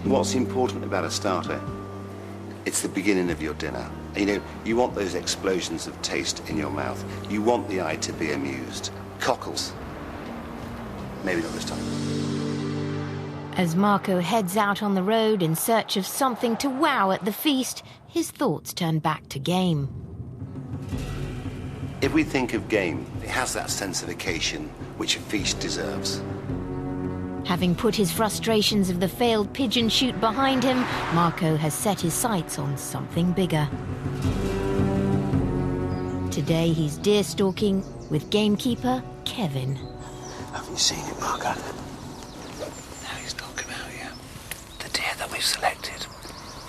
What's important about a starter? It's the beginning of your dinner. You know, you want those explosions of taste in your mouth. You want the eye to be amused. Cockles. Maybe not this time. As Marco heads out on the road in search of something to wow at the feast, his thoughts turn back to game. If we think of game, it has that sense of occasion which a feast deserves. Having put his frustrations of the failed pigeon shoot behind him, Marco has set his sights on something bigger. Today he's deer stalking with gamekeeper Kevin. Haven't you seen it, Marco? No, he's not come out yet. The deer that we've selected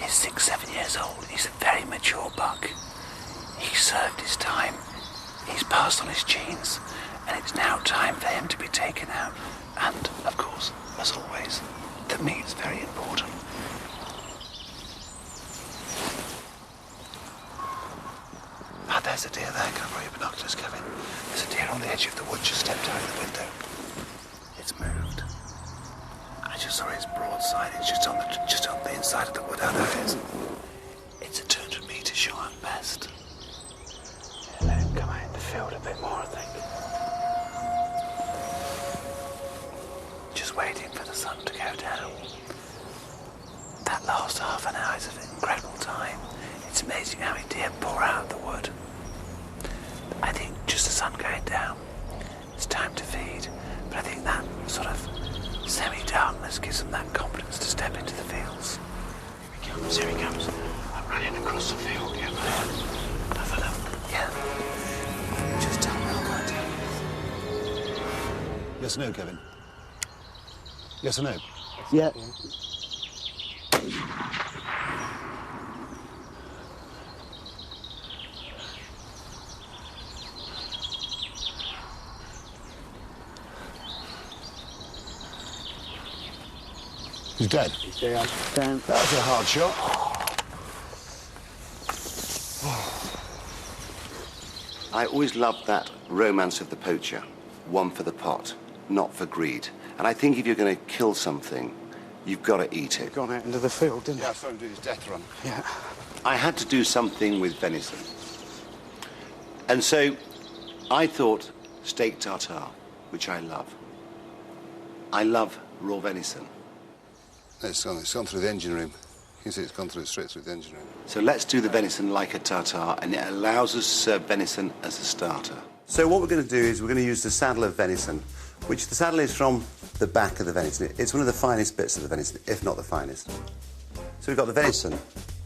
is 6-7 years old. He's a very mature buck. He served his time. He's passed on his genes, and it's now time for him to be taken out. And, of course, as always, the meat's very important. Ah, there's a deer there. Can I borrow your binoculars, Kevin? There's a deer on the edge of the wood, just stepped out of the window. It's moved. I just saw its broadside. It's just on the inside of the wood. Oh, there it is. It's a 200-metre shot at best. Yeah, let him come out in the field a bit more, I think. Just waiting for the sun to go down. That last half an hour is an incredible time. It's amazing how many deer pour out of the wood. I think just the sun going down, it's time to feed. But I think that sort of semi-darkness gives them that confidence to step into the fields. Here he comes, here he comes. I'm running across the field, yeah, man. Have a look. Yeah. Just tell me I'll go down. Yes or no, Kevin? Yes or no? Yeah. He's dead. He's dead. Down. That was a hard shot. I always loved that romance of the poacher. One for the pot, not for greed. And I think if you're going to kill something, you've got to eat it. Gone out into the field, didn't Yeah, I saw him do his death run. Yeah. I had to do something with venison. And so I thought steak tartare, which I love. I love raw venison. It's gone through the engine room. You can see it's gone straight through the engine room. So let's do the venison like a tartare, and it allows us to serve venison as a starter. So what we're going to do is we're going to use the saddle of venison, which the saddle is from the back of the venison. It's one of the finest bits of the venison, if not the finest. So we've got the venison,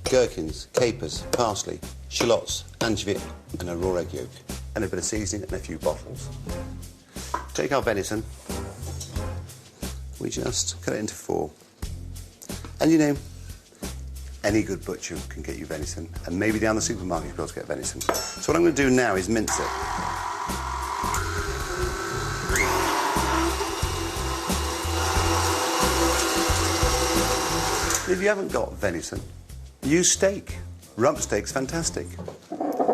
gherkins, capers, parsley, shallots, anchovy, and a raw egg yolk, and a bit of seasoning and a few bottles. Take our venison, we just cut it into 4. And you know, any good butcher can get you venison, and maybe down the supermarket you'll be able to get venison. So what I'm going to do now is mince it. If you haven't got venison, use steak. Rump steak's fantastic.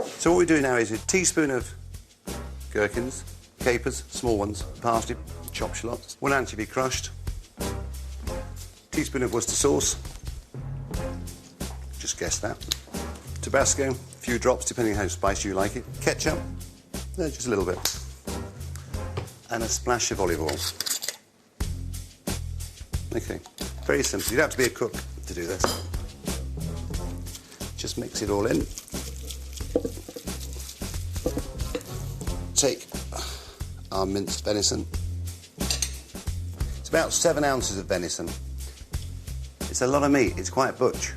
So what we do now is a teaspoon of gherkins, capers, small ones, parsley, chopped shallots, 1 anchovy crushed, teaspoon of Worcester sauce, just guess that, Tabasco, a few drops depending how spicy you like it, ketchup, just a little bit, and a splash of olive oil. Okay, very simple. You don't have to be a cook to do this. Just mix it all in. Take our minced venison. It's about 7 ounces of venison. It's a lot of meat. It's quite butch.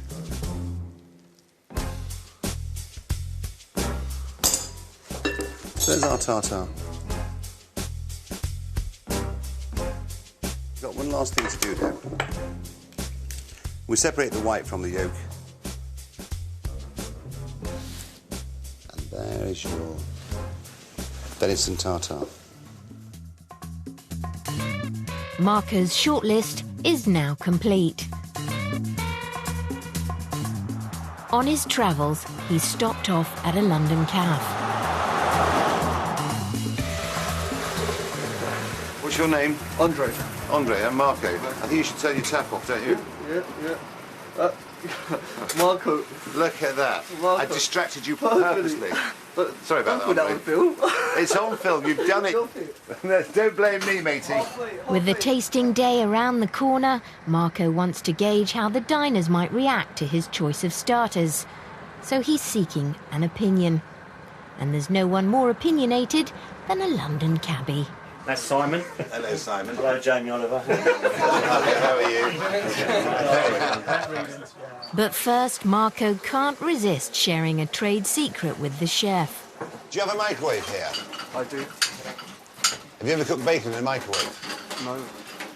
So there's our tartare. We've got one last thing to do now. We separate the white from the yolk. And there is your venison tartare. Marco's shortlist is now complete. On his travels, he stopped off at a London cafe. What's your name? Andre. Andre, and Marco. I think you should turn your tap off, don't you? Yeah. Marco. Look at that. Marco. I distracted you purposely. Sorry about that. That on film. It's on film. You've done it. Don't blame me, matey. With the tasting day around the corner, Marco wants to gauge how the diners might react to his choice of starters. So he's seeking an opinion. And there's no one more opinionated than a London cabbie. That's Simon. Hello, Simon. Hello, Jamie Oliver. How are you? But first, Marco can't resist sharing a trade secret with the chef. Do you have a microwave here? I do. Have you ever cooked bacon in a microwave? No.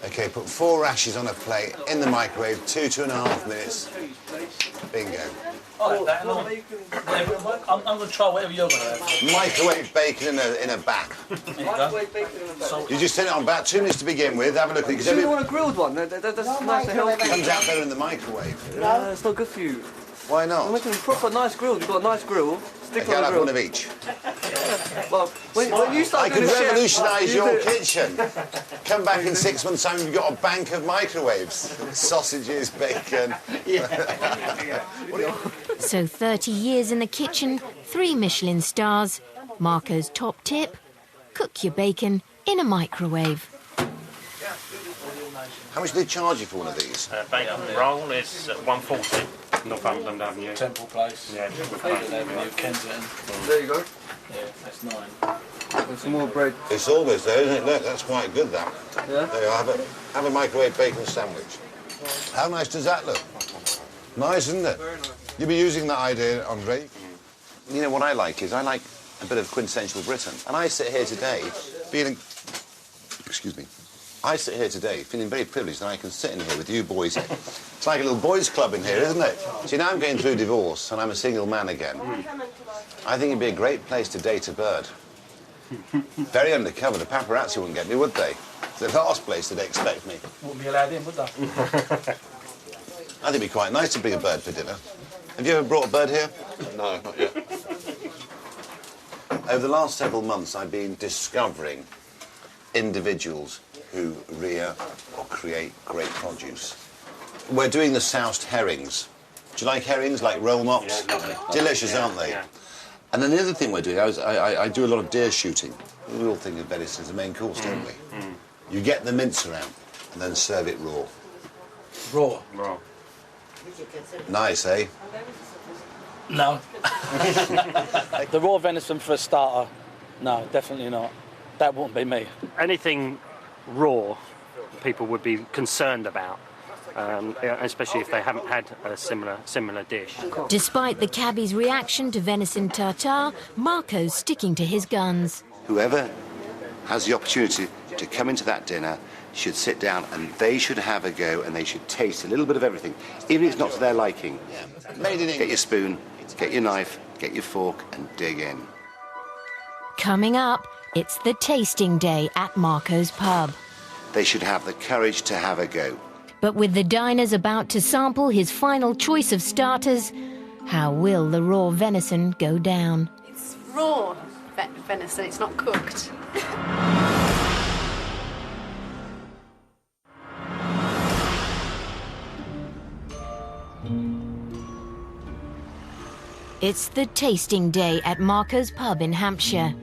OK, put 4 rashers on a plate in the microwave, 2.5 minutes. Bingo. I'm going to try whatever you're going to have. Microwave bacon in a bath. You just turn it on about 2 minutes to begin with. Have a look at it. Do you want a grilled one? That's nice and healthy. It comes out better in the microwave. No, it's not good for you. Why I'm not? making a proper nice grill. You've got a nice grill. Stick Okay, on I'll the have grill. one of each. Well, when you start I could doing a chef, revolutionise you your do- kitchen. Come back in 6 months' time, you've got a bank of microwaves. Sausages, bacon. So 30 years in the kitchen, 3 Michelin stars. Marco's top tip, cook your bacon in a microwave. How much do they charge you for one of these? Bacon roll is £1.40. Northumberland Avenue. Temple Place. Yeah. Avenue, Kensington. There you go. Yeah, that's 9. There's some more bread. It's almost there, isn't it? Look, that's quite good, that. Yeah? There you are, have a microwave bacon sandwich. How nice does that look? Nice, isn't it? Very nice. You'll be using that idea, Andre. You know what I like is I like a bit of quintessential Britain. And I sit here today feeling... Excuse me. I sit here today feeling very privileged that I can sit in here with you boys. It's like a little boys' club in here, isn't it? See, now I'm going through divorce and I'm a single man again. I think it'd be a great place to date a bird. Very undercover. The paparazzi wouldn't get me, would they? It's the last place they'd expect me. Wouldn't be allowed in, would they? I think it'd be quite nice to bring a bird for dinner. Have you ever brought a bird here? No, not yet. Over the last several months, I've been discovering individuals who rear or create great produce. We're doing the soused herrings. Do you like herrings, like roll mops? Yeah, lovely. Delicious, aren't they? Yeah. And then the other thing we're doing, I do a lot of deer shooting. We all think of venison as a main course, don't we? You get the mincer out and then serve it raw. Raw. Raw. Nice, eh? No. The raw venison for a starter, no, definitely not. That wouldn't be me. Anything raw, people would be concerned about, especially if they haven't had a similar dish. Despite the cabbie's reaction to venison tartare, Marco's sticking to his guns. Whoever has the opportunity to come into that dinner should sit down and they should have a go and they should taste a little bit of everything, even if it's not to their liking. Made in Get England. your spoon, get your knife, get your fork and dig in. Coming up, it's the tasting day at Marco's pub. They should have the courage to have a go. But with the diners about to sample his final choice of starters, how will the raw venison go down? It's raw venison, it's not cooked. It's the tasting day at Marco's pub in Hampshire.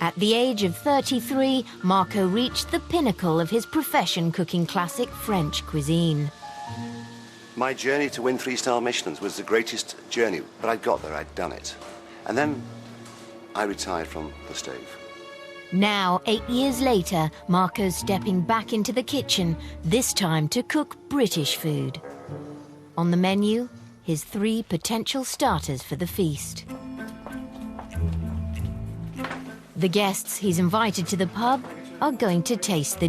At the age of 33, Marco reached the pinnacle of his profession cooking classic French cuisine. My journey to win 3-star Michelins was the greatest journey, but I'd got there, I'd done it. And then I retired from the stove. Now, 8 years later, Marco's stepping back into the kitchen, this time to cook British food. On the menu, his 3 potential starters for the feast. The guests he's invited to the pub are going to taste the